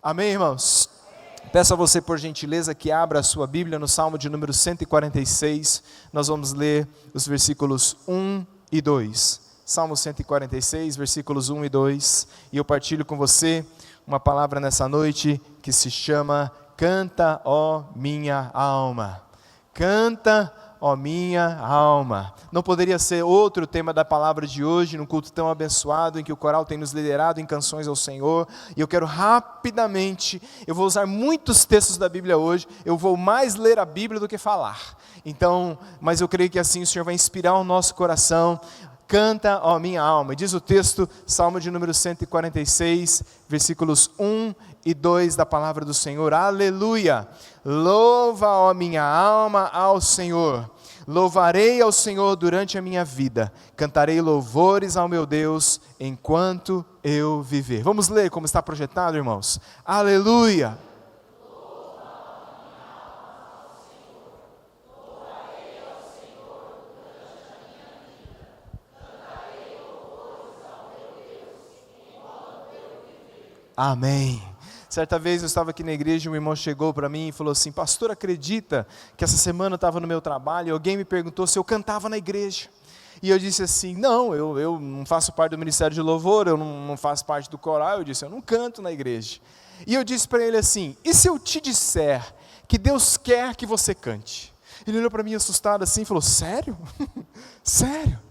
Amém, irmãos? Peço a você, por gentileza, que abra a sua Bíblia no Salmo de número 146. Nós vamos ler os versículos 1 e 2. Salmo 146, versículos 1 e 2. E eu partilho com você uma palavra nessa noite que se chama Canta, ó minha alma. Canta, ó minha alma. Não poderia ser outro tema da palavra de hoje, num culto tão abençoado, em que o coral tem nos liderado em canções ao Senhor. E eu quero rapidamente, eu vou usar muitos textos da Bíblia hoje, eu vou mais ler a Bíblia do que falar. Então, mas eu creio que assim o Senhor vai inspirar o nosso coração. Canta, ó minha alma. Diz o texto, Salmo de número 146, versículos 1 e 2 da palavra do Senhor. Aleluia! Louva, ó minha alma, ao Senhor. Louvarei ao Senhor durante a minha vida. Cantarei louvores ao meu Deus enquanto eu viver. Vamos ler como está projetado, irmãos? Aleluia! Amém. Certa vez eu estava aqui na igreja e um irmão chegou para mim e falou assim: pastor, acredita que essa semana eu estava no meu trabalho e alguém me perguntou se eu cantava na igreja? E eu disse assim: não, eu não faço parte do ministério de louvor, eu não faço parte do coral. Eu disse: eu não canto na igreja. E eu disse para ele assim: e se eu te disser que Deus quer que você cante? Ele olhou para mim assustado assim e falou: sério? Sério?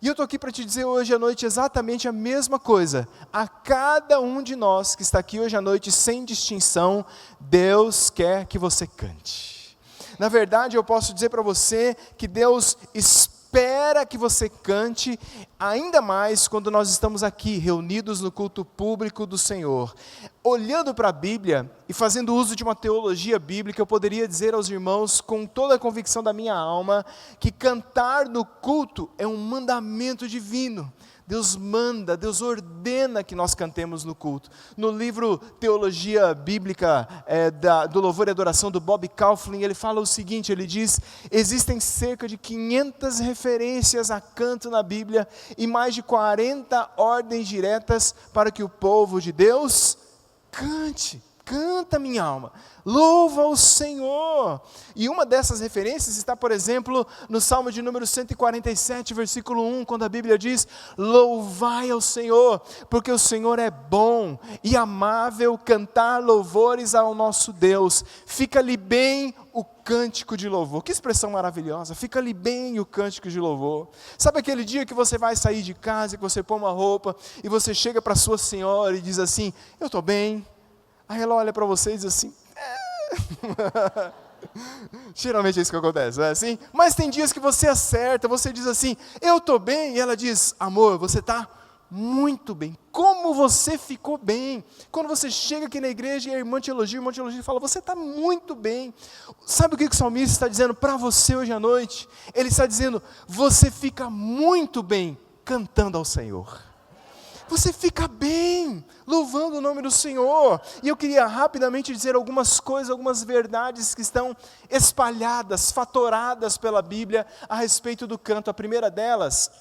E eu estou aqui para te dizer hoje à noite exatamente a mesma coisa. A cada um de nós que está aqui hoje à noite, sem distinção, Deus quer que você cante. Na verdade, eu posso dizer para você que Deus espera que você cante, ainda mais quando nós estamos aqui, reunidos no culto público do Senhor. Olhando para a Bíblia e fazendo uso de uma teologia bíblica, eu poderia dizer aos irmãos, com toda a convicção da minha alma, que cantar no culto é um mandamento divino. Deus manda, Deus ordena que nós cantemos no culto. No livro Teologia Bíblica do Louvor e Adoração, do Bob Kauflin, ele fala o seguinte, ele diz: existem cerca de 500 referências a canto na Bíblia e mais de 40 ordens diretas para que o povo de Deus cante. Canta, minha alma, louva o Senhor. E uma dessas referências está, por exemplo, no Salmo de número 147, versículo 1, quando a Bíblia diz: louvai ao Senhor, porque o Senhor é bom e amável, cantar louvores ao nosso Deus. Fica-lhe bem o cântico de louvor. Que expressão maravilhosa, fica-lhe bem o cântico de louvor. Sabe aquele dia que você vai sair de casa, que você põe uma roupa, e você chega para sua senhora e diz assim: eu estou bem. Aí ela olha para você e diz assim: geralmente é isso que acontece, não é assim? Mas tem dias que você acerta, você diz assim: eu estou bem, e ela diz: amor, você está muito bem. Como você ficou bem? Quando você chega aqui na igreja e a irmã te elogia e fala: você está muito bem. Sabe o que o salmista está dizendo para você hoje à noite? Ele está dizendo: você fica muito bem cantando ao Senhor. Você fica bem, louvando o nome do Senhor. E eu queria rapidamente dizer algumas coisas, algumas verdades que estão espalhadas, fatoradas pela Bíblia a respeito do canto. A primeira delas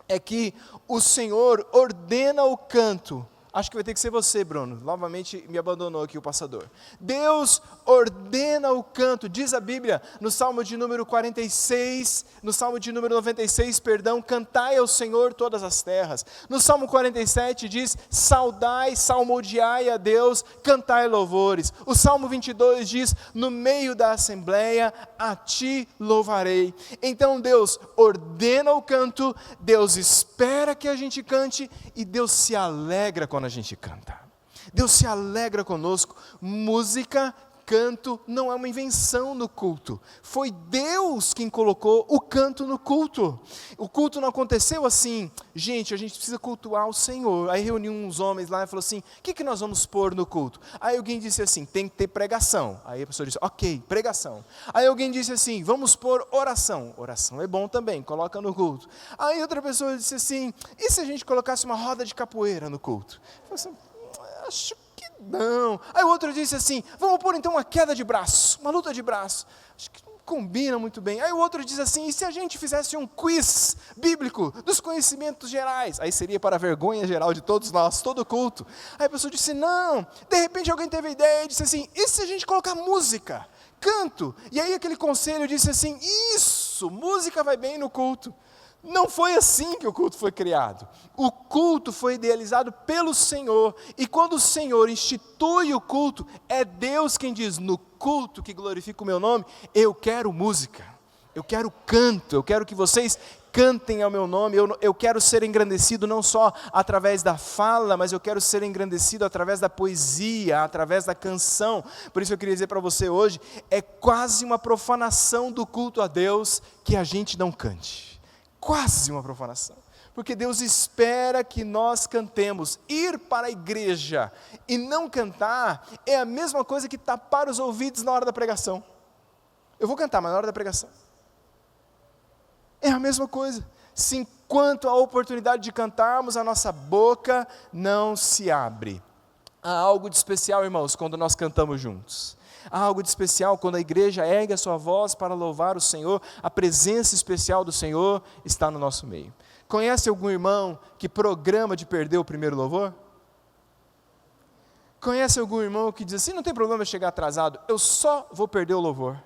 é que o Senhor ordena o canto. Acho que vai ter que ser você, Bruno. Novamente me abandonou aqui o passador. Deus ordena o canto. Diz a Bíblia no Salmo de número 46, no Salmo de número 96, perdão, cantai ao Senhor todas as terras. No Salmo 47 diz: saudai, salmodiai a Deus, cantai louvores. O Salmo 22 diz: no meio da assembleia a ti louvarei. Então Deus ordena o canto, Deus espera que a gente cante e Deus se alegra quando a gente canta. Deus se alegra conosco. Música, canto não é uma invenção no culto. Foi Deus quem colocou o canto no culto. O culto não aconteceu assim: gente, a gente precisa cultuar o Senhor. Aí reuniu uns homens lá e falou assim: o que nós vamos pôr no culto? Aí alguém disse assim: tem que ter pregação. Aí a pessoa disse: ok, pregação. Aí alguém disse assim: vamos pôr oração. Oração é bom também, coloca no culto. Aí outra pessoa disse assim: e se a gente colocasse uma roda de capoeira no culto? Eu falei assim: acho que não. Aí o outro disse assim: vamos pôr então uma queda de braço, uma luta de braço. Acho que combina muito bem. Aí o outro diz assim, e se a gente fizesse um quiz bíblico dos conhecimentos gerais? Aí seria para a vergonha geral de todos nós, todo culto. Aí a pessoa disse, não, de repente alguém teve a ideia e disse assim, e se a gente colocar música, canto? E aí aquele conselho disse assim, isso, música vai bem no culto. Não foi assim que o culto foi criado. O culto foi idealizado pelo Senhor. E quando o Senhor institui o culto, é Deus quem diz, no culto que glorifica o meu nome, eu quero música, eu quero canto, eu quero que vocês cantem ao meu nome, eu quero ser engrandecido não só através da fala, mas eu quero ser engrandecido através da poesia, através da canção. Por isso eu queria dizer para você hoje, é quase uma profanação do culto a Deus que a gente não cante. Quase uma profanação, porque Deus espera que nós cantemos. Ir para a igreja e não cantar é a mesma coisa que tapar os ouvidos na hora da pregação. Eu vou cantar, mas na hora da pregação é a mesma coisa. Se enquanto a oportunidade de cantarmos, a nossa boca não se abre. Há algo de especial, irmãos, quando nós cantamos juntos. Há algo de especial quando a igreja ergue a sua voz para louvar o Senhor, a presença especial do Senhor está no nosso meio. Conhece algum irmão que programa de perder o primeiro louvor? Conhece algum irmão que diz assim, não tem problema eu chegar atrasado, eu só vou perder o louvor?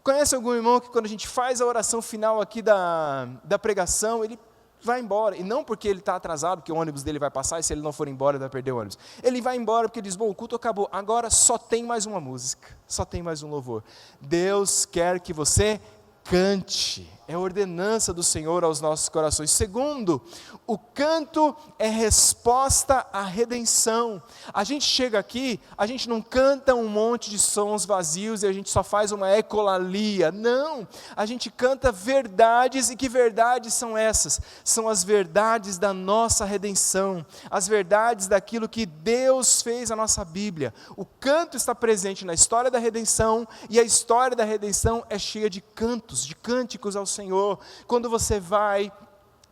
Conhece algum irmão que quando a gente faz a oração final aqui da pregação, ele vai embora, e não porque ele está atrasado, porque o ônibus dele vai passar, e se ele não for embora, ele vai perder o ônibus. Ele vai embora porque diz, bom, o culto acabou, agora só tem mais uma música, só tem mais um louvor. Deus quer que você cante, é ordenança do Senhor aos nossos corações. Segundo, o canto é resposta à redenção. A gente chega aqui, a gente não canta um monte de sons vazios e a gente só faz uma ecolalia, não, a gente canta verdades. E que verdades são essas? São as verdades da nossa redenção, as verdades daquilo que Deus fez na nossa Bíblia. O canto está presente na história da redenção, e a história da redenção é cheia de cantos, de cânticos ao Senhor. Quando você vai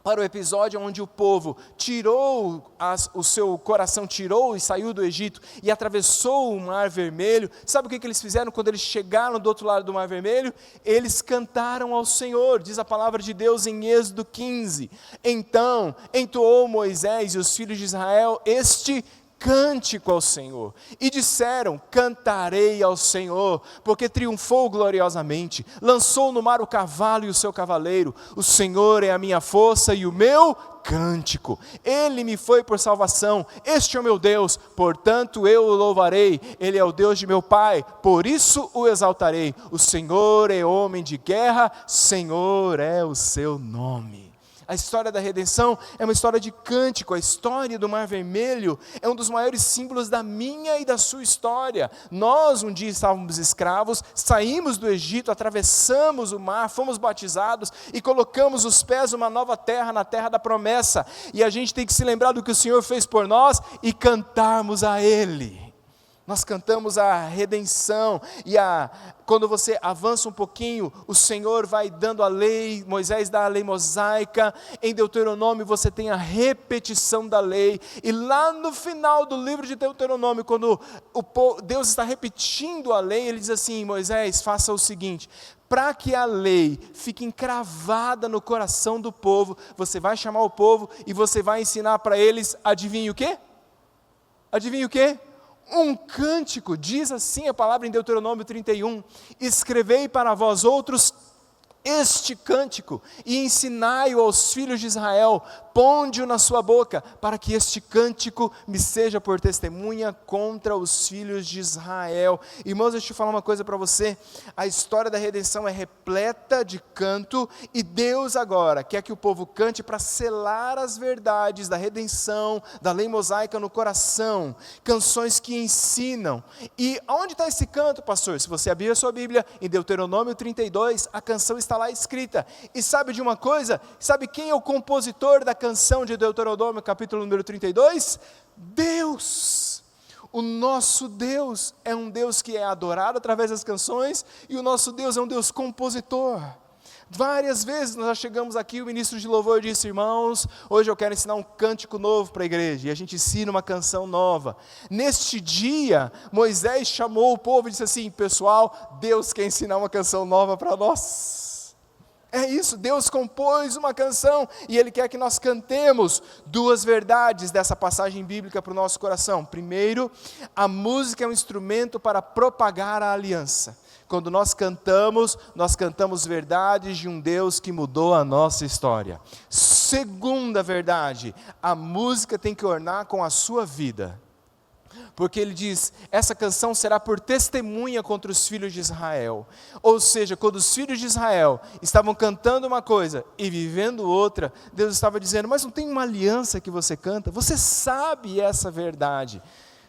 para o episódio onde o povo tirou, o seu coração tirou e saiu do Egito e atravessou o Mar Vermelho, sabe o que eles fizeram quando eles chegaram do outro lado do Mar Vermelho? Eles cantaram ao Senhor, diz a palavra de Deus em Êxodo 15, então entoou Moisés e os filhos de Israel este cântico ao Senhor, e disseram, cantarei ao Senhor, porque triunfou gloriosamente, lançou no mar o cavalo e o seu cavaleiro, o Senhor é a minha força e o meu cântico, Ele me foi por salvação, este é o meu Deus, portanto eu o louvarei, Ele é o Deus de meu Pai, por isso o exaltarei, o Senhor é homem de guerra, Senhor é o seu nome. A história da redenção é uma história de cântico. A história do Mar Vermelho é um dos maiores símbolos da minha e da sua história. Nós um dia estávamos escravos, saímos do Egito, atravessamos o mar, fomos batizados e colocamos os pés numa nova terra, na terra da promessa. E a gente tem que se lembrar do que o Senhor fez por nós e cantarmos a Ele. Nós cantamos a redenção, e quando você avança um pouquinho, o Senhor vai dando a lei, Moisés dá a lei mosaica, em Deuteronômio você tem a repetição da lei, e lá no final do livro de Deuteronômio, quando Deus está repetindo a lei, Ele diz assim, Moisés, faça o seguinte, para que a lei fique encravada no coração do povo, você vai chamar o povo e você vai ensinar para eles, adivinha o quê? Adivinha o quê? Um cântico, diz assim a palavra em Deuteronômio 31, escrevei para vós outros este cântico e ensinai-o aos filhos de Israel, ponde-o na sua boca, para que este cântico me seja por testemunha contra os filhos de Israel. Irmãos, deixa eu falar uma coisa para você, a história da redenção é repleta de canto, e Deus agora quer que o povo cante para selar as verdades da redenção, da lei mosaica no coração, canções que ensinam. E onde está esse canto, pastor? Se você abrir a sua Bíblia, em Deuteronômio 32, a canção está lá escrita. E sabe de uma coisa? Sabe quem é o compositor da canção de Deuteronômio, capítulo número 32? Deus! O nosso Deus é um Deus que é adorado através das canções, e o nosso Deus é um Deus compositor. Várias vezes nós já chegamos aqui, o ministro de louvor disse: irmãos, hoje eu quero ensinar um cântico novo para a igreja, e a gente ensina uma canção nova. Neste dia, Moisés chamou o povo e disse assim: pessoal, Deus quer ensinar uma canção nova para nós. É isso, Deus compôs uma canção, e Ele quer que nós cantemos duas verdades dessa passagem bíblica para o nosso coração. Primeiro, a música é um instrumento para propagar a aliança. Quando nós cantamos verdades de um Deus que mudou a nossa história. Segunda verdade, a música tem que ornar com a sua vida. Porque ele diz, essa canção será por testemunha contra os filhos de Israel. Ou seja, quando os filhos de Israel estavam cantando uma coisa e vivendo outra, Deus estava dizendo: mas não tem uma aliança que você canta? Você sabe essa verdade.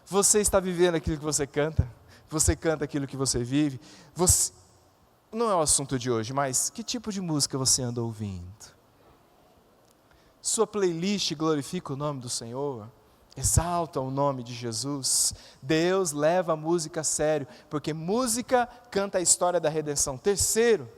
Você está vivendo aquilo que você canta? Você canta aquilo que você vive? Não é o assunto de hoje, mas que tipo de música você anda ouvindo? Sua playlist glorifica o nome do Senhor? Exalta o nome de Jesus? Deus leva a música a sério, porque música canta a história da redenção. Terceiro,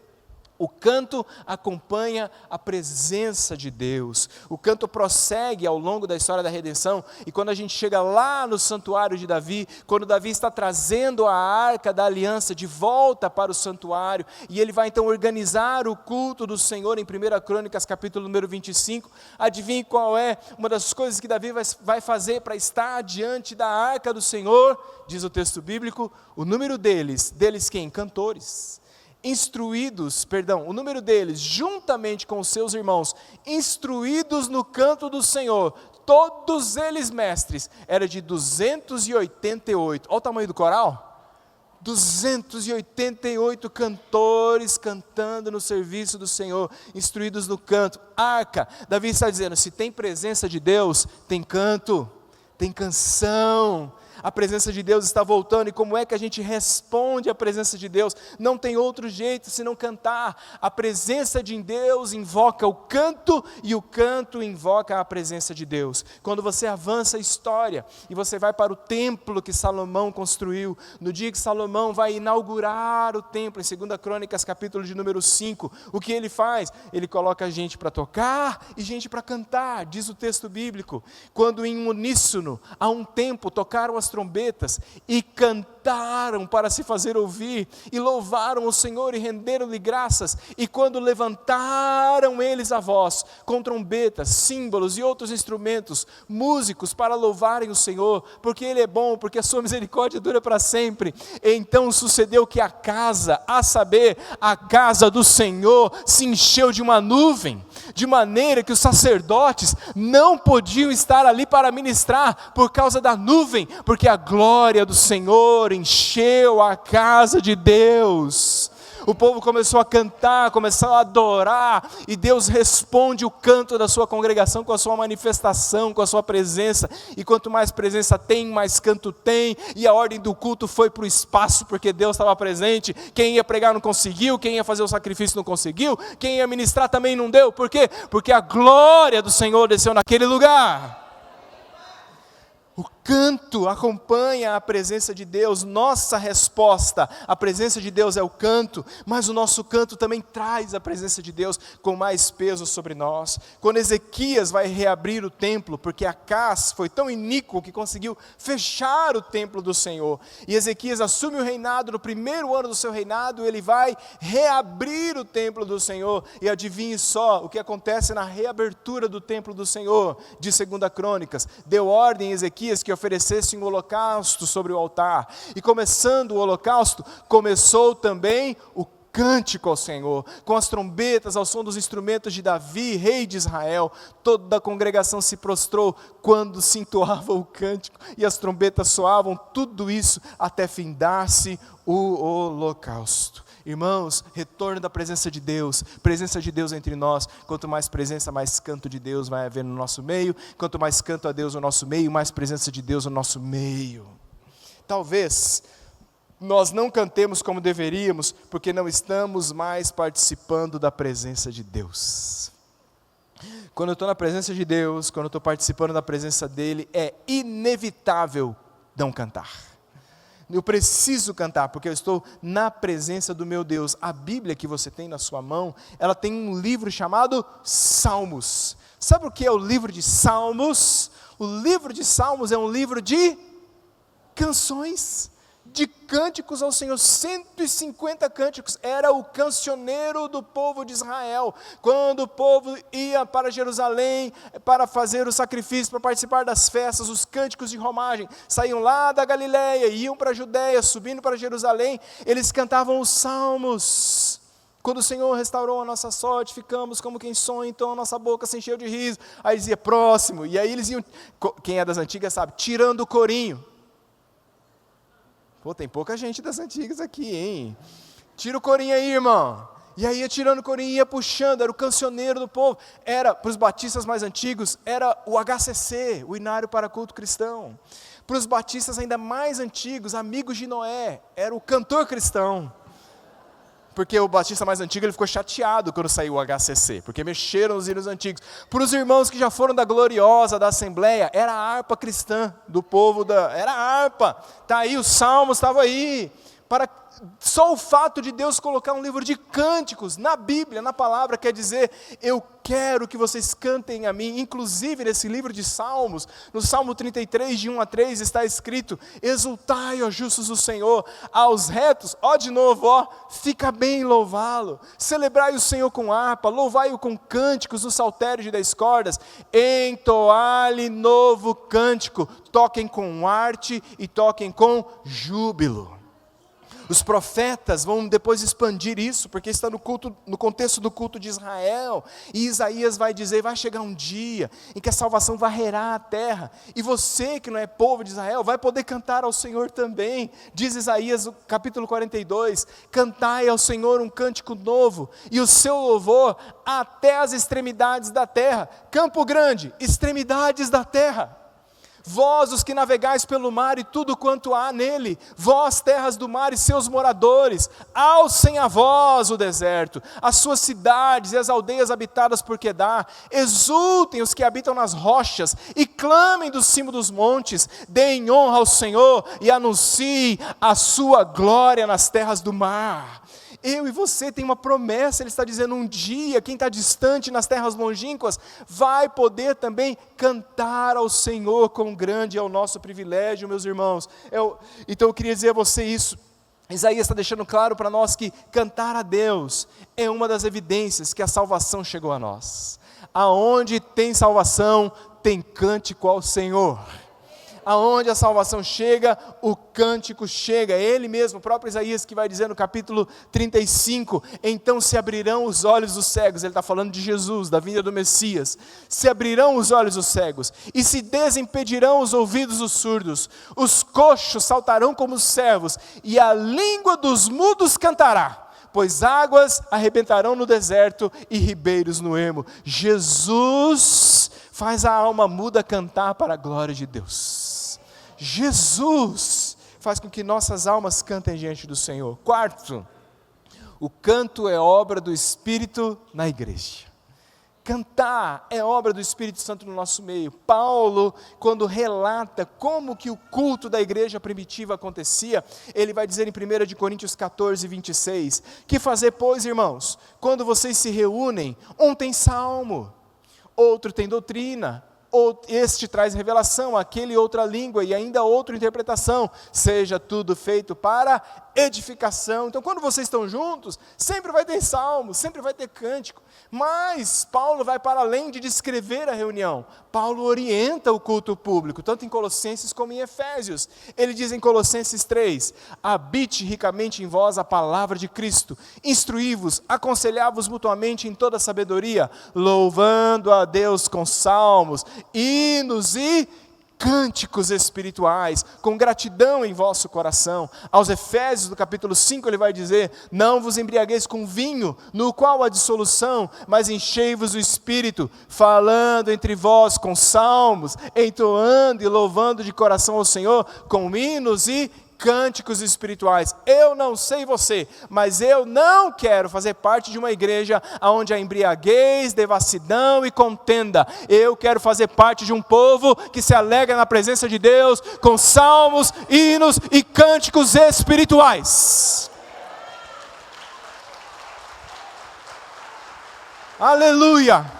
o canto acompanha a presença de Deus. O canto prossegue ao longo da história da redenção. E quando a gente chega lá no santuário de Davi, quando Davi está trazendo a arca da aliança de volta para o santuário, e ele vai então organizar o culto do Senhor em 1 Crônicas capítulo número 25, adivinhe qual é uma das coisas que Davi vai fazer para estar diante da arca do Senhor? Diz o texto bíblico, o número deles quem? Cantores. O número deles, juntamente com os seus irmãos, instruídos no canto do Senhor, todos eles mestres, era de 288, olha o tamanho do coral, 288 cantores cantando no serviço do Senhor, instruídos no canto. Arca, Davi está dizendo, se tem presença de Deus, tem canto, tem canção. A presença de Deus está voltando, e como é que a gente responde à presença de Deus? Não tem outro jeito senão cantar. A presença de Deus invoca o canto, e o canto invoca a presença de Deus. Quando você avança a história, e você vai para o templo que Salomão construiu, no dia que Salomão vai inaugurar o templo, em 2 Crônicas capítulo de número 5, o que ele faz? Ele coloca gente para tocar, e gente para cantar, diz o texto bíblico, quando em uníssono, a um tempo, tocaram as trombetas e cantaram para se fazer ouvir, e louvaram o Senhor e renderam-lhe graças, e quando levantaram eles a voz, com trombetas, símbolos e outros instrumentos, músicos para louvarem o Senhor, porque Ele é bom, porque a sua misericórdia dura para sempre. Então sucedeu que a casa, a saber, a casa do Senhor, se encheu de uma nuvem, de maneira que os sacerdotes não podiam estar ali para ministrar, por causa da nuvem, porque a glória do Senhor encheu a casa de Deus. O povo começou a cantar, começou a adorar, e Deus responde o canto da sua congregação com a sua manifestação, com a sua presença, e quanto mais presença tem, mais canto tem, e a ordem do culto foi para o espaço, porque Deus estava presente. Quem ia pregar não conseguiu, quem ia fazer o sacrifício não conseguiu, quem ia ministrar também não deu. Por quê? Porque a glória do Senhor desceu naquele lugar. O canto acompanha a presença de Deus. Nossa resposta à presença de Deus é o canto, mas o nosso canto também traz a presença de Deus com mais peso sobre nós. Quando Ezequias vai reabrir o templo, porque Acás foi tão iníquo que conseguiu fechar o templo do Senhor, e Ezequias assume o reinado, no primeiro ano do seu reinado, ele vai reabrir o templo do Senhor, e adivinhe só o que acontece na reabertura do templo do Senhor, de 2 Crônicas, deu ordem a Ezequias que oferecesse um holocausto sobre o altar, e começando o holocausto, começou também o cântico ao Senhor, com as trombetas, ao som dos instrumentos de Davi, rei de Israel. Toda a congregação se prostrou quando se entoava o cântico, e as trombetas soavam, tudo isso até findar-se o holocausto. Irmãos, retorno da presença de Deus entre nós. Quanto mais presença, mais canto de Deus vai haver no nosso meio. Quanto mais canto a Deus no nosso meio, mais presença de Deus no nosso meio. Talvez nós não cantemos como deveríamos, porque não estamos mais participando da presença de Deus. Quando eu estou na presença de Deus, quando eu estou participando da presença dEle, é inevitável não cantar. Eu preciso cantar, porque eu estou na presença do meu Deus. A Bíblia que você tem na sua mão, ela tem um livro chamado Salmos. Sabe o que é o livro de Salmos? O livro de Salmos é um livro de canções, de cânticos ao Senhor. 150 cânticos. Era o cancioneiro do povo de Israel. Quando o povo ia para Jerusalém para fazer o sacrifício, para participar das festas, os cânticos de romagem, saíam lá da Galileia, iam para a Judéia, subindo para Jerusalém, eles cantavam os salmos. Quando o Senhor restaurou a nossa sorte, ficamos como quem sonha, então a nossa boca se encheu de riso. Aí dizia, próximo. E aí eles iam, quem é das antigas sabe, tirando o corinho. Pô, tem pouca gente das antigas aqui, hein? Tira o corinho aí, irmão. E aí ia tirando o corinho, ia puxando, era o cancioneiro do povo. Era, para os batistas mais antigos, era o HCC, o Hinário para Culto Cristão. Para os batistas ainda mais antigos, amigos de Noé, era o cantor cristão. Porque o batista mais antigo, ele ficou chateado quando saiu o HCC, porque mexeram nos hinos antigos. Para os irmãos que já foram da gloriosa, da Assembleia, era a harpa cristã do povo, era a harpa. Está aí, os salmos estavam aí. Só o fato de Deus colocar um livro de cânticos na Bíblia, na palavra, quer dizer, eu quero que vocês cantem a mim. Inclusive nesse livro de Salmos, no Salmo 33, de 1 a 3, está escrito, exultai, ó justos do Senhor, aos retos, ó de novo, ó, fica bem louvá-lo, celebrai o Senhor com harpa, louvai-o com cânticos, no saltério de 10 cordas, entoai-lhe novo cântico, toquem com arte e toquem com júbilo. Os profetas vão depois expandir isso, porque está no contexto do culto de Israel, e Isaías vai dizer, vai chegar um dia em que a salvação varrerá a terra, e você que não é povo de Israel, vai poder cantar ao Senhor também. Diz Isaías, capítulo 42, cantai ao Senhor um cântico novo, e o seu louvor até as extremidades da terra. Campo Grande, extremidades da terra. Vós, os que navegais pelo mar e tudo quanto há nele, vós, terras do mar e seus moradores, alcem a voz o deserto, as suas cidades e as aldeias habitadas por Quedar, exultem os que habitam nas rochas e clamem do cimo dos montes, deem honra ao Senhor e anunciem a sua glória nas terras do mar. Eu e você tem uma promessa, ele está dizendo, um dia, quem está distante nas terras longínquas, vai poder também cantar ao Senhor, quão grande é o nosso privilégio, meus irmãos. Então eu queria dizer a você isso. Isaías está deixando claro para nós que cantar a Deus é uma das evidências que a salvação chegou a nós. Aonde tem salvação, tem cântico ao Senhor. Aonde a salvação chega, o cântico chega. É ele mesmo, o próprio Isaías, que vai dizer no capítulo 35, então se abrirão os olhos dos cegos. Ele está falando de Jesus, da vinda do Messias. Se abrirão os olhos dos cegos, e se desimpedirão os ouvidos dos surdos. Os coxos saltarão como os servos, e a língua dos mudos cantará. Pois águas arrebentarão no deserto, e ribeiros no ermo. Jesus faz a alma muda cantar para a glória de Deus. Jesus faz com que nossas almas cantem diante do Senhor. Quarto, o canto é obra do Espírito na igreja. Cantar é obra do Espírito Santo no nosso meio. Paulo, quando relata como que o culto da igreja primitiva acontecia, ele vai dizer em 1 Coríntios 14, 26, que fazer, pois, irmãos, quando vocês se reúnem, um tem salmo, outro tem doutrina, este traz revelação, aquele outra língua e ainda outra interpretação, seja tudo feito para edificação. Então quando vocês estão juntos, sempre vai ter salmo, sempre vai ter cântico, mas Paulo vai para além de descrever a reunião. Paulo orienta o culto público, tanto em Colossenses como em Efésios. Ele diz em Colossenses 3, habite ricamente em vós a palavra de Cristo, instruí-vos, aconselhai-vos mutuamente em toda sabedoria, louvando a Deus com salmos, hinos e cânticos espirituais, com gratidão em vosso coração. Aos Efésios, no capítulo 5, ele vai dizer, não vos embriagueis com vinho, no qual há dissolução, mas enchei-vos o Espírito, falando entre vós com salmos, entoando e louvando de coração ao Senhor, com hinos e cânticos espirituais. Eu não sei você, mas eu não quero fazer parte de uma igreja onde há embriaguez, devassidão e contenda. Eu quero fazer parte de um povo que se alegra na presença de Deus com salmos, hinos e cânticos espirituais. Aleluia!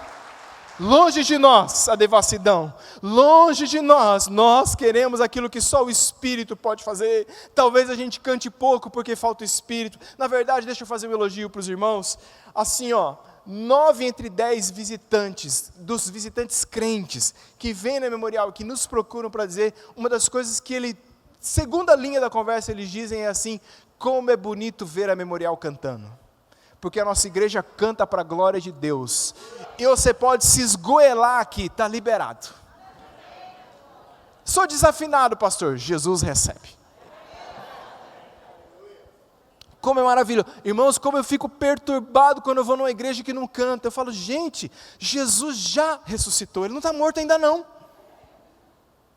Longe de nós a devassidão, longe de nós queremos aquilo que só o Espírito pode fazer. Talvez a gente cante pouco porque falta o Espírito. Na verdade, deixa eu fazer um elogio para os irmãos. Assim, 9 entre 10 visitantes, dos visitantes crentes, que vêm na Memorial, que nos procuram para dizer, uma das coisas que segunda linha da conversa eles dizem é assim: como é bonito ver a Memorial cantando. Porque a nossa igreja canta para a glória de Deus. E você pode se esgoelar aqui, está liberado. Sou desafinado, pastor. Jesus recebe. Como é maravilhoso. Irmãos, como eu fico perturbado quando eu vou numa igreja que não canta. Eu falo, gente, Jesus já ressuscitou. Ele não está morto ainda não.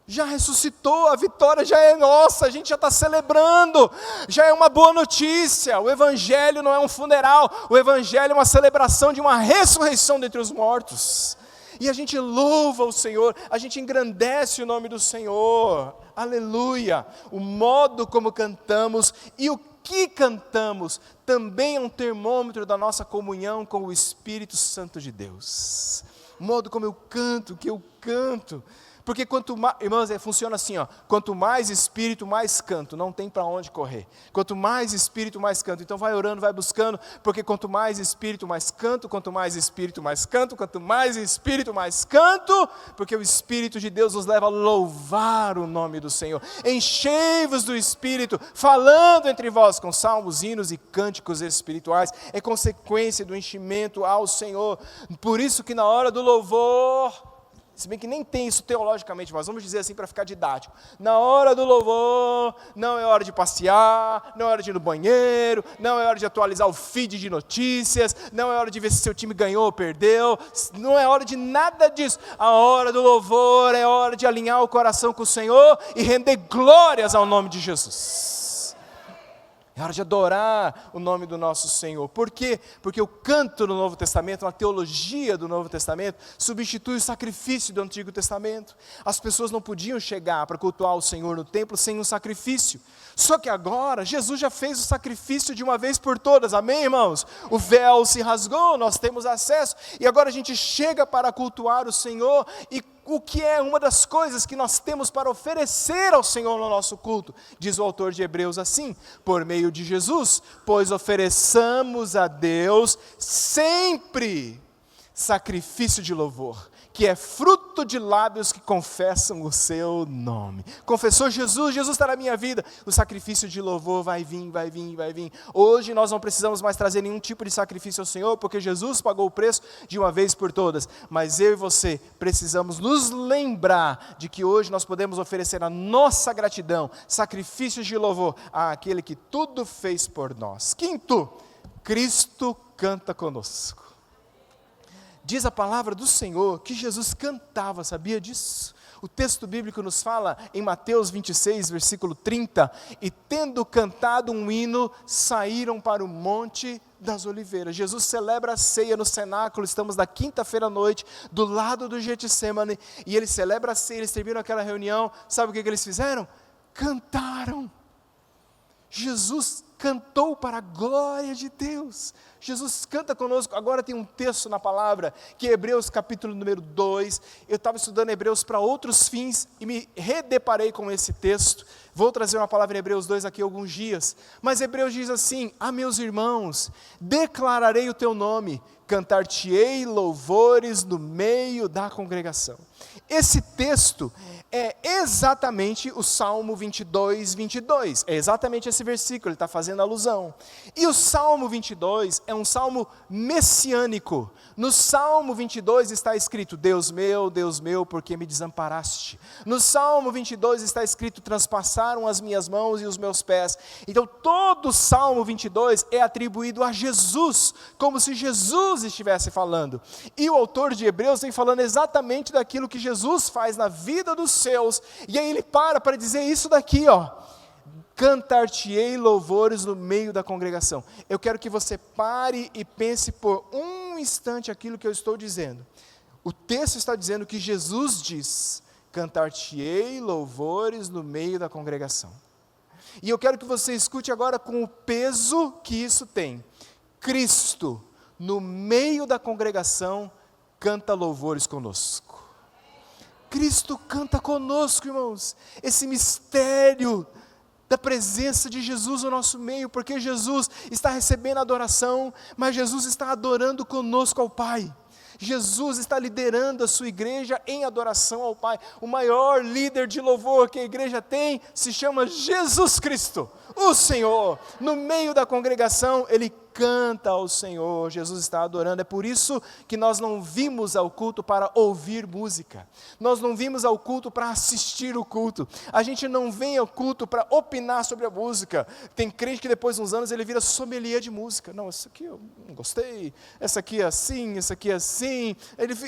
Já ressuscitou, a vitória já é nossa, a gente já está celebrando, já é uma boa notícia. O Evangelho não é um funeral, o Evangelho é uma celebração de uma ressurreição dentre os mortos. E a gente louva o Senhor, a gente engrandece o nome do Senhor, aleluia. O modo como cantamos e o que cantamos também é um termômetro da nossa comunhão com o Espírito Santo de Deus. O modo como eu canto, que eu canto. Porque quanto mais, irmãos, funciona assim, quanto mais espírito, mais canto, não tem para onde correr. Quanto mais espírito, mais canto. Então vai orando, vai buscando, porque quanto mais espírito, mais canto, quanto mais espírito, mais canto, quanto mais espírito, mais canto, porque o Espírito de Deus nos leva a louvar o nome do Senhor. Enchei-vos do Espírito, falando entre vós com salmos, hinos e cânticos espirituais. É consequência do enchimento ao Senhor. Por isso que na hora do louvor, se bem que nem tem isso teologicamente, mas vamos dizer assim para ficar didático. Na hora do louvor, não é hora de passear, não é hora de ir no banheiro, não é hora de atualizar o feed de notícias, não é hora de ver se seu time ganhou ou perdeu, não é hora de nada disso. A hora do louvor é hora de alinhar o coração com o Senhor e render glórias ao nome de Jesus. É hora de adorar o nome do nosso Senhor. Por quê? Porque o canto no Novo Testamento, a teologia do Novo Testamento, substitui o sacrifício do Antigo Testamento. As pessoas não podiam chegar para cultuar o Senhor no templo sem um sacrifício. Só que agora, Jesus já fez o sacrifício de uma vez por todas, amém, irmãos? O véu se rasgou, nós temos acesso, e agora a gente chega para cultuar o Senhor, e o que é uma das coisas que nós temos para oferecer ao Senhor no nosso culto? Diz o autor de Hebreus assim: por meio de Jesus, pois ofereçamos a Deus sempre sacrifício de louvor, que é fruto de lábios que confessam o seu nome. Confessou Jesus, Jesus está na minha vida, o sacrifício de louvor vai vir, vai vir, vai vir. Hoje nós não precisamos mais trazer nenhum tipo de sacrifício ao Senhor, porque Jesus pagou o preço de uma vez por todas. Mas eu e você precisamos nos lembrar de que hoje nós podemos oferecer a nossa gratidão, sacrifícios de louvor àquele que tudo fez por nós. Quinto, Cristo canta conosco. Diz a palavra do Senhor que Jesus cantava, sabia disso? O texto bíblico nos fala em Mateus 26, versículo 30, e tendo cantado um hino, saíram para o Monte das Oliveiras. Jesus celebra a ceia no cenáculo, estamos na quinta-feira à noite, do lado do Getsemane, e ele celebra a ceia, eles terminam aquela reunião, sabe o que eles fizeram? Cantaram. Jesus cantou para a glória de Deus. Jesus canta conosco. Agora tem um texto na palavra, que é Hebreus capítulo número 2, eu estava estudando Hebreus para outros fins, e me redeparei com esse texto. Vou trazer uma palavra em Hebreus 2 aqui alguns dias, mas Hebreus diz assim: meus irmãos, declararei o teu nome, cantar-te-ei louvores no meio da congregação. Esse texto é exatamente o Salmo 22, 22. É exatamente esse versículo, ele está fazendo alusão. E o Salmo 22 é um salmo messiânico. No Salmo 22 está escrito: Deus meu, por que me desamparaste? No Salmo 22 está escrito: transpassaram as minhas mãos e os meus pés. Então todo o Salmo 22 é atribuído a Jesus, como se Jesus estivesse falando. E o autor de Hebreus vem falando exatamente daquilo que Jesus faz na vida dos seus, e aí ele para dizer isso daqui, cantar-te-ei louvores no meio da congregação. Eu quero que você pare e pense por um instante aquilo que eu estou dizendo. O texto está dizendo que Jesus diz: cantar-te-ei louvores no meio da congregação. E eu quero que você escute agora com o peso que isso tem. Cristo, no meio da congregação, canta louvores conosco. Cristo canta conosco, irmãos. Esse mistério da presença de Jesus no nosso meio, porque Jesus está recebendo adoração, mas Jesus está adorando conosco ao Pai. Jesus está liderando a sua igreja em adoração ao Pai. O maior líder de louvor que a igreja tem se chama Jesus Cristo, o Senhor. No meio da congregação, Ele canta ao Senhor. Jesus está adorando. É por isso que nós não vimos ao culto para ouvir música. Nós não vimos ao culto para assistir o culto. A gente não vem ao culto para opinar sobre a música. Tem crente que depois de uns anos ele vira sommelier de música. Não, essa aqui eu não gostei, essa aqui é assim, essa aqui é assim.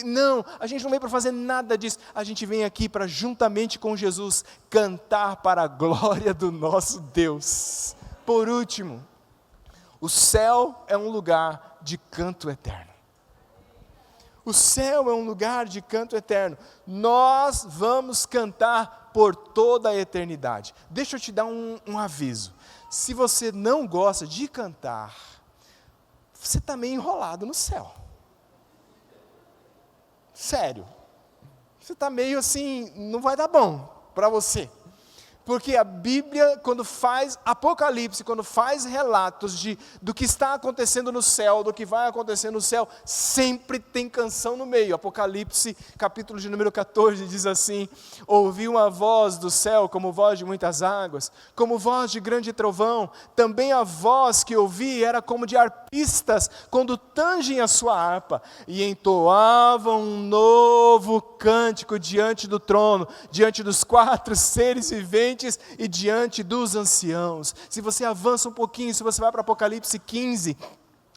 Não, a gente não vem para fazer nada disso. A gente vem aqui para, juntamente com Jesus, cantar para a glória do nosso Deus. Por último, o céu é um lugar de canto eterno. O céu é um lugar de canto eterno. Nós vamos cantar por toda a eternidade. Deixa eu te dar um aviso. Se você não gosta de cantar, você está meio enrolado no céu. Sério. Você está meio assim, não vai dar bom para você. Porque a Bíblia, quando faz Apocalipse, quando faz relatos do que está acontecendo no céu, do que vai acontecer no céu, sempre tem canção no meio. Apocalipse, capítulo de número 14, diz assim: ouvi uma voz do céu como voz de muitas águas, como voz de grande trovão. Também a voz que ouvi era como de arpistas, quando tangem a sua harpa, e entoavam um novo cântico diante do trono, diante dos 4 seres viventes, e diante dos anciãos. Se você avança um pouquinho, se você vai para Apocalipse 15,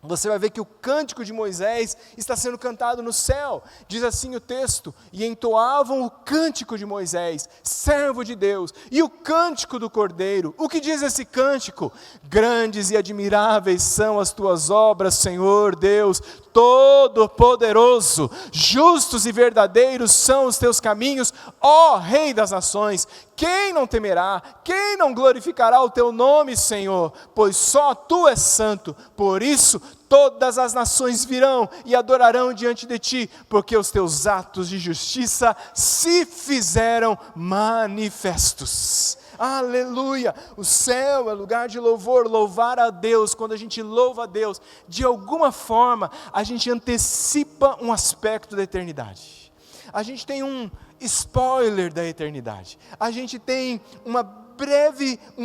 você vai ver que o cântico de Moisés está sendo cantado no céu. Diz assim o texto: e entoavam o cântico de Moisés, servo de Deus, e o cântico do Cordeiro. O que diz esse cântico? Grandes e admiráveis são as tuas obras, Senhor Deus Todo-Poderoso. Justos e verdadeiros são os teus caminhos, ó Rei das nações. Quem não temerá? Quem não glorificará o teu nome, Senhor? Pois só tu és santo. Por isso todas as nações virão e adorarão diante de ti, porque os teus atos de justiça se fizeram manifestos. Aleluia! O céu é lugar de louvor, louvar a Deus. Quando a gente louva a Deus, de alguma forma, a gente antecipa um aspecto da eternidade. A gente tem um spoiler da eternidade. A gente tem um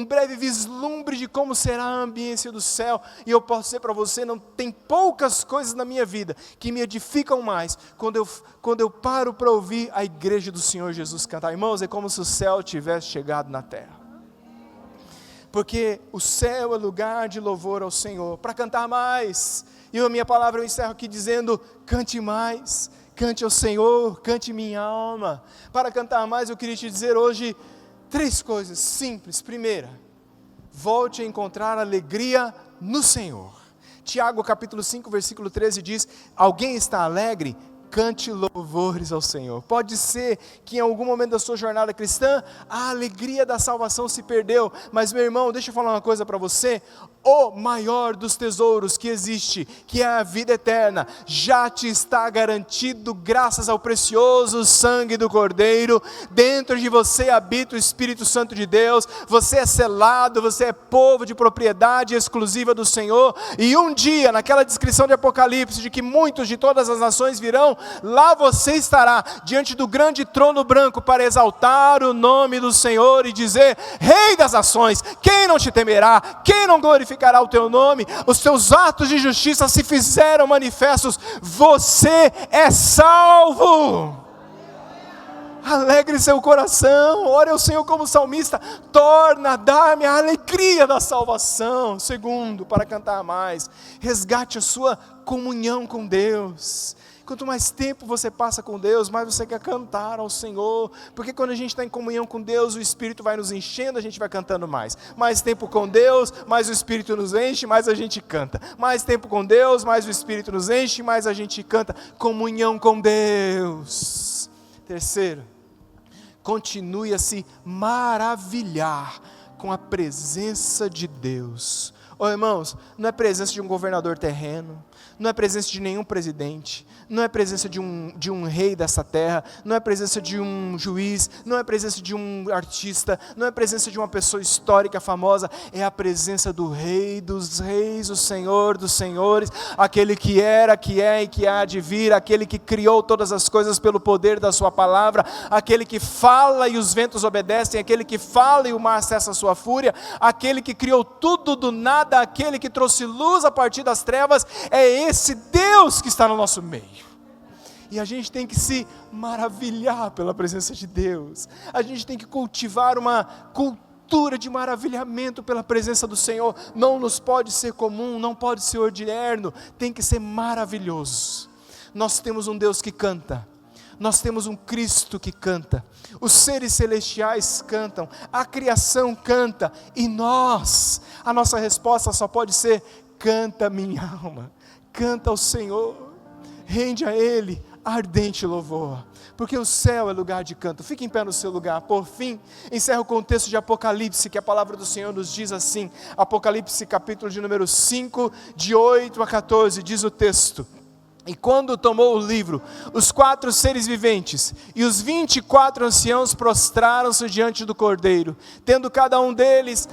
breve vislumbre de como será a ambiência do céu. E eu posso dizer para você, não tem poucas coisas na minha vida que me edificam mais quando eu paro para ouvir a igreja do Senhor Jesus cantar. Irmãos, é como se o céu tivesse chegado na terra. Porque o céu é lugar de louvor ao Senhor, para cantar mais. E a minha palavra eu encerro aqui dizendo: cante mais, cante ao Senhor, cante minha alma. Para cantar mais, eu queria te dizer hoje 3 coisas simples. Primeira, volte a encontrar alegria no Senhor. Tiago capítulo 5, versículo 13 diz: alguém está alegre? Cante louvores ao Senhor. Pode ser que em algum momento da sua jornada cristã, a alegria da salvação se perdeu. Mas meu irmão, deixa eu falar uma coisa para você. O maior dos tesouros que existe, que é a vida eterna, já te está garantido graças ao precioso sangue do Cordeiro. Dentro de você habita o Espírito Santo de Deus. Você é selado, você é povo de propriedade exclusiva do Senhor. E um dia, naquela descrição de Apocalipse, de que muitos de todas as nações virão, lá você estará diante do grande trono branco para exaltar o nome do Senhor e dizer: Rei das nações, quem não te temerá? Quem não glorificará o teu nome? Os teus atos de justiça se fizeram manifestos. Você é salvo. Alegre seu coração, ore ao Senhor como salmista, torna a dar-me a alegria da salvação. Segundo, para cantar mais, resgate a sua comunhão com Deus. Quanto mais tempo você passa com Deus, mais você quer cantar ao Senhor, porque quando a gente está em comunhão com Deus, o Espírito vai nos enchendo, a gente vai cantando mais. Mais tempo com Deus, mais o Espírito nos enche, mais a gente canta. Mais tempo com Deus, mais o Espírito nos enche, mais a gente canta. Comunhão com Deus. Terceiro, continue a se maravilhar com a presença de Deus. Irmãos, não é presença de um governador terreno, não é presença de nenhum presidente, não é presença de um rei dessa terra, não é presença de um juiz, não é presença de um artista, não é presença de uma pessoa histórica famosa, é a presença do Rei dos Reis, o Senhor dos Senhores, aquele que era, que é e que há de vir, aquele que criou todas as coisas pelo poder da sua palavra, aquele que fala e os ventos obedecem, aquele que fala e o mar cessa a sua fúria, aquele que criou tudo do nada, aquele que trouxe luz a partir das trevas, é esse Deus que está no nosso meio. E a gente tem que se maravilhar pela presença de Deus. A gente tem que cultivar uma cultura de maravilhamento pela presença do Senhor. Não nos pode ser comum, não pode ser ordinário, tem que ser maravilhoso. Nós temos um Deus que canta. Nós temos um Cristo que canta. Os seres celestiais cantam. A criação canta. E nós, a nossa resposta só pode ser: canta minha alma. Canta ao Senhor. Rende a Ele ardente louvor, porque o céu é lugar de canto. Fique em pé no seu lugar. Por fim, encerra o contexto de Apocalipse, que a palavra do Senhor nos diz assim, Apocalipse capítulo de número 5, de 8 a 14, diz o texto: e quando tomou o livro, os 4 seres viventes e os 24 anciãos prostraram-se diante do Cordeiro, tendo cada um deles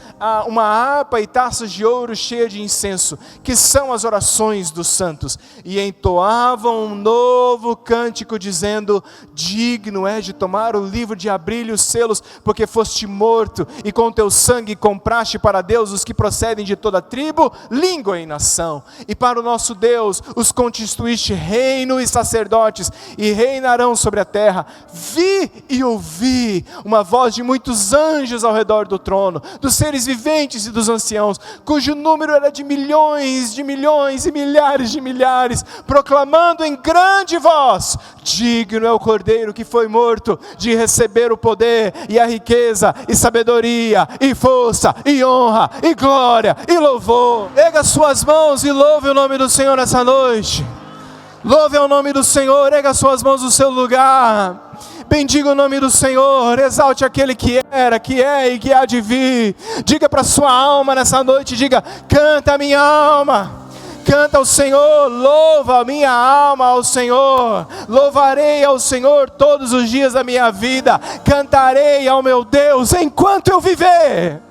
uma harpa e taças de ouro cheias de incenso, que são as orações dos santos, e entoavam um novo cântico, dizendo: digno é de tomar o livro, de abrir os selos, porque foste morto, e com teu sangue compraste para Deus os que procedem de toda tribo, língua e nação, e para o nosso Deus os constituíste reino e sacerdotes, e reinarão sobre a terra. Vi e ouvi uma voz de muitos anjos ao redor do trono, dos seres viventes e dos anciãos, cujo número era de milhões e milhares de milhares, proclamando em grande voz: digno é o Cordeiro que foi morto de receber o poder e a riqueza e sabedoria e força e honra e glória e louvor. Erga suas mãos e louve o nome do Senhor nessa noite. Louve ao nome do Senhor, erga suas mãos no seu lugar. Bendiga o nome do Senhor, exalte aquele que era, que é e que há de vir. Diga para sua alma nessa noite, diga: canta minha alma, canta ao Senhor, louva a minha alma ao Senhor. Louvarei ao Senhor todos os dias da minha vida, cantarei ao meu Deus enquanto eu viver.